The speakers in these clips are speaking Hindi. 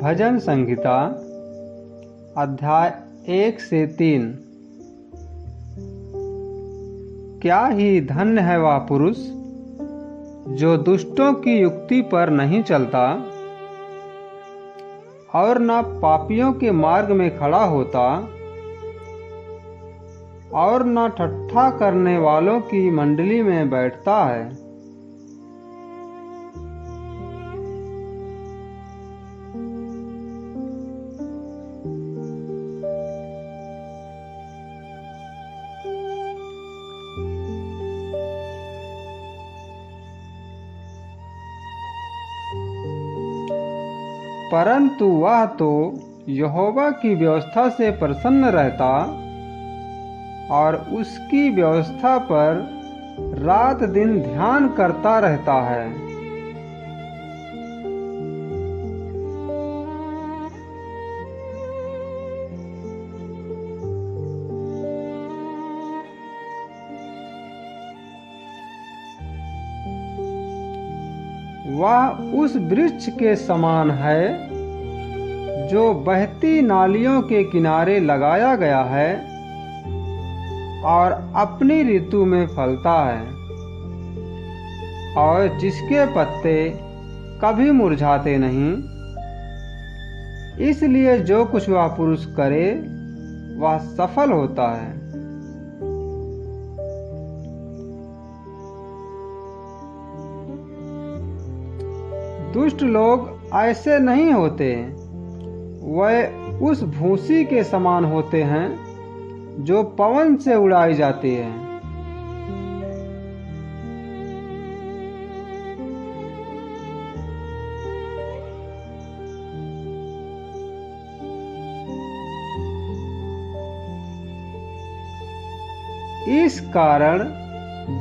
भजन संहिता अध्याय 1 से 3। क्या ही धन्य है वह पुरुष जो दुष्टों की युक्ति पर नहीं चलता और न पापियों के मार्ग में खड़ा होता और न ठट्ठा करने वालों की मंडली में बैठता है। परंतु वह तो यहोवा की व्यवस्था से प्रसन्न रहता और उसकी व्यवस्था पर रात दिन ध्यान करता रहता है। वह उस वृक्ष के समान है जो बहती नालियों के किनारे लगाया गया है और अपनी ऋतु में फलता है और जिसके पत्ते कभी मुरझाते नहीं। इसलिए जो कुछ वह पुरुष करे वह सफल होता है। दुष्ट लोग ऐसे नहीं होते, वह उस भूसी के समान होते हैं जो पवन से उड़ाई जाती है। इस कारण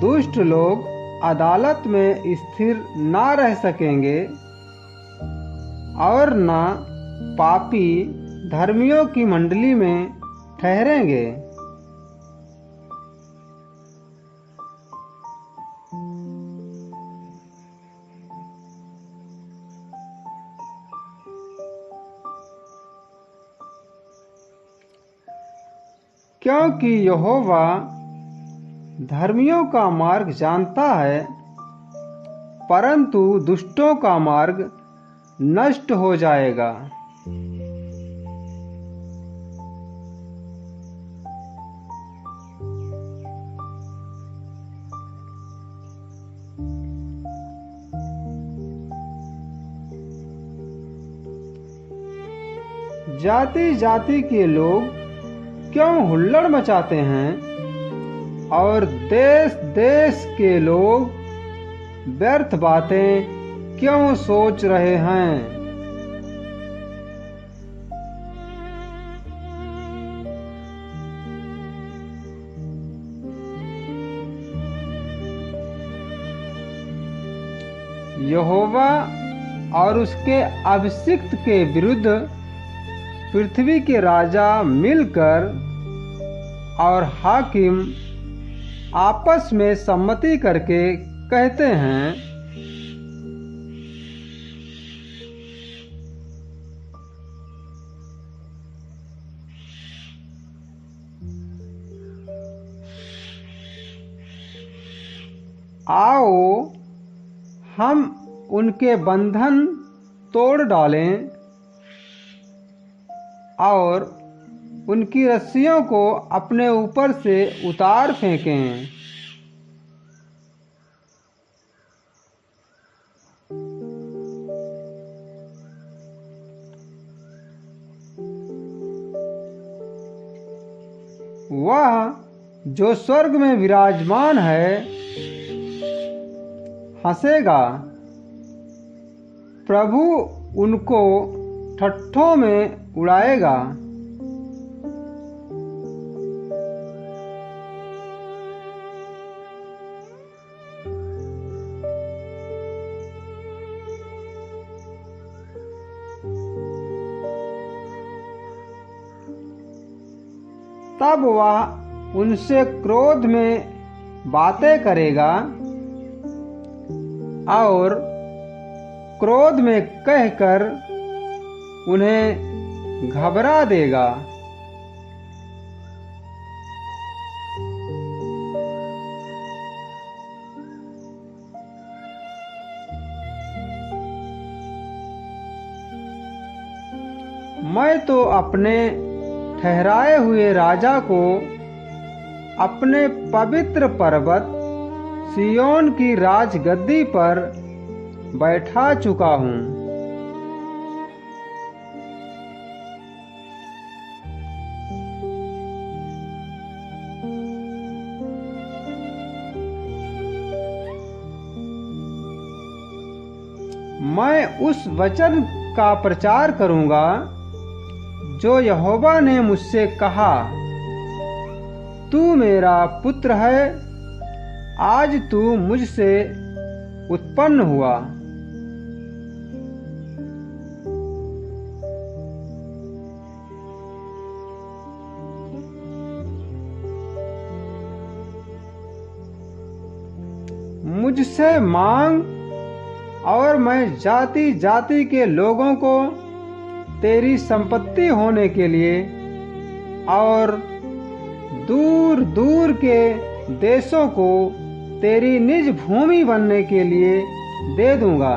दुष्ट लोग अदालत में स्थिर ना रह सकेंगे और न पापी धर्मियों की मंडली में ठहरेंगे। क्योंकि यहोवा धर्मियों का मार्ग जानता है, परंतु दुष्टों का मार्ग नष्ट हो जाएगा। जाति जाति के लोग क्यों हुल्लड़ मचाते हैं और देश देश के लोग व्यर्थ बातें क्यों सोच रहे हैं। यहोवा और उसके अभिषिक्त के विरुद्ध पृथ्वी के राजा मिलकर और हाकिम आपस में सम्मति करके कहते हैं, आओ हम उनके बंधन तोड़ डालें और उनकी रस्सियों को अपने ऊपर से उतार फेंकें। वह जो स्वर्ग में विराजमान है हंसेगा, प्रभु उनको ठट्ठों में उड़ाएगा। तब वह उनसे क्रोध में बातें करेगा और क्रोध में कहकर उन्हें घबरा देगा। मैं तो अपने ठहराए हुए राजा को अपने पवित्र पर्वत सिय्योन की राजगद्दी पर बैठा चुका हूँ। मैं उस वचन का प्रचार करूँगा जो यहोवा ने मुझसे कहा, तू मेरा पुत्र है, आज तू मुझसे उत्पन्न हुआ। मुझसे मांग और मैं जाति जाति के लोगों को तेरी संपत्ति होने के लिए और दूर दूर के देशों को तेरी निज भूमि बनने के लिए दे दूंगा।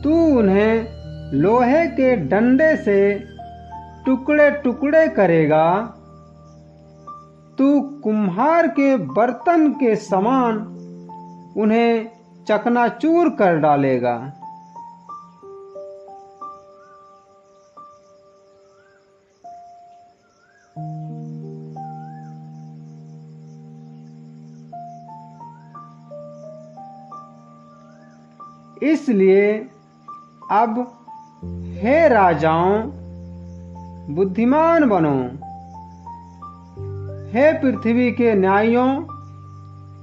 तू उन्हें लोहे के डंडे से टुकड़े टुकड़े करेगा, तू कुम्हार के बर्तन के समान उन्हें चकनाचूर कर डालेगा। इसलिए अब हे राजाओं, बुद्धिमान बनो, हे पृथ्वी के न्यायियों,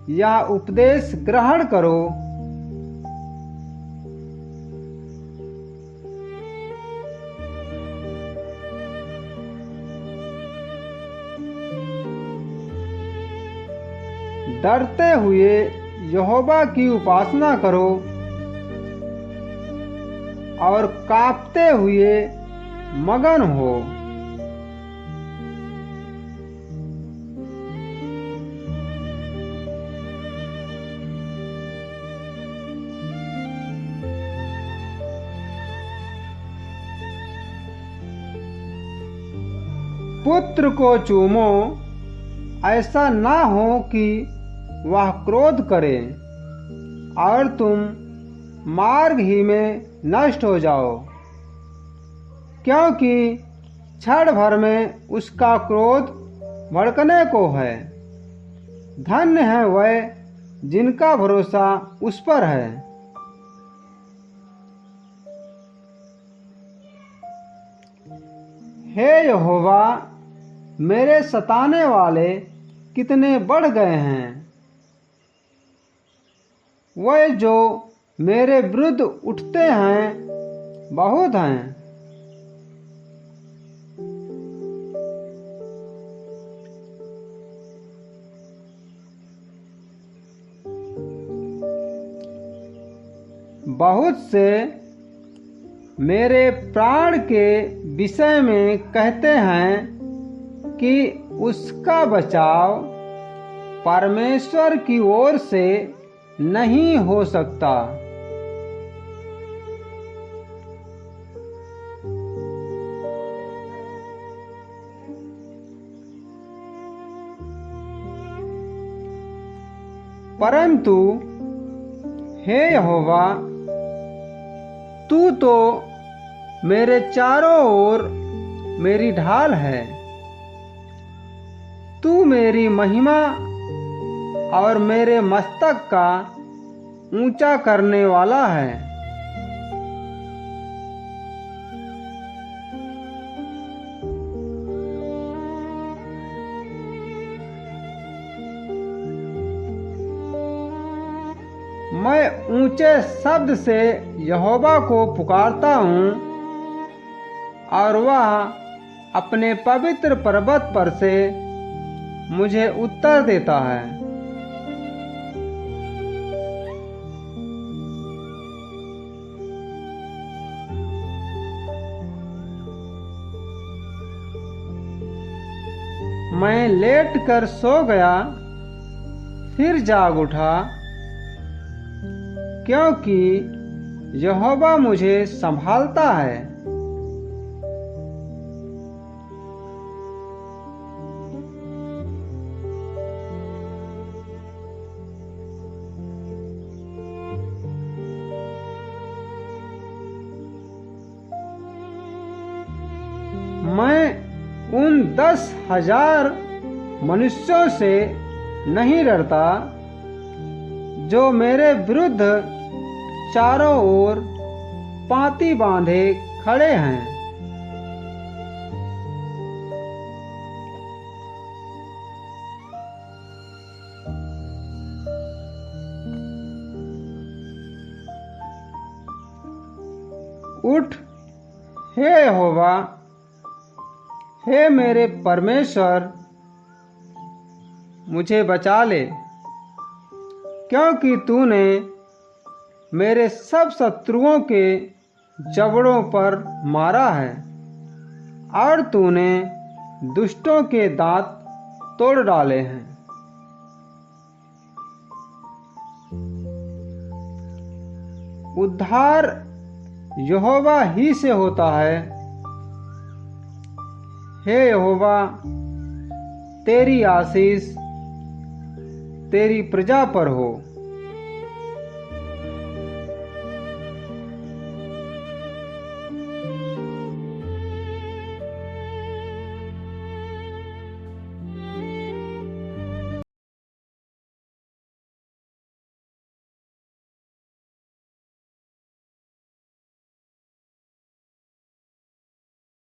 या उपदेश ग्रहण करो। डरते हुए यहोवा की उपासना करो और कांपते हुए मगन हो। पुत्र को चूमो, ऐसा ना हो कि वह क्रोध करे और तुम मार्ग ही में नष्ट हो जाओ, क्योंकि क्षण भर में उसका क्रोध भड़कने को है। धन्य है वह जिनका भरोसा उस पर है। हे यहोवा, मेरे सताने वाले कितने बढ़ गए हैं, वह जो मेरे विरुद्ध उठते हैं बहुत हैं। बहुत से मेरे प्राण के विषय में कहते हैं कि उसका बचाव परमेश्वर की ओर से नहीं हो सकता। परंतु हे यहोवा, तू तो मेरे चारों ओर मेरी ढाल है। तू मेरी महिमा और मेरे मस्तक का ऊंचा करने वाला है। मैं ऊंचे शब्द से यहोवा को पुकारता हूँ और वह अपने पवित्र पर्वत पर से मुझे उत्तर देता है। मैं लेट कर सो गया, फिर जाग उठा, क्योंकि यहोवा मुझे संभालता है। मैं उन 10,000 मनुष्यों से नहीं डरता जो मेरे विरुद्ध चारों ओर पाँति बांधे खड़े हैं। उठ हे यहोवा, हे मेरे परमेश्वर, मुझे बचा ले, क्योंकि तूने मेरे सब शत्रुओं के जबड़ों पर मारा है और तूने दुष्टों के दांत तोड़ डाले हैं। उद्धार यहोवा ही से होता है। हे यहोवा, तेरी आशीष तेरी प्रजा पर हो।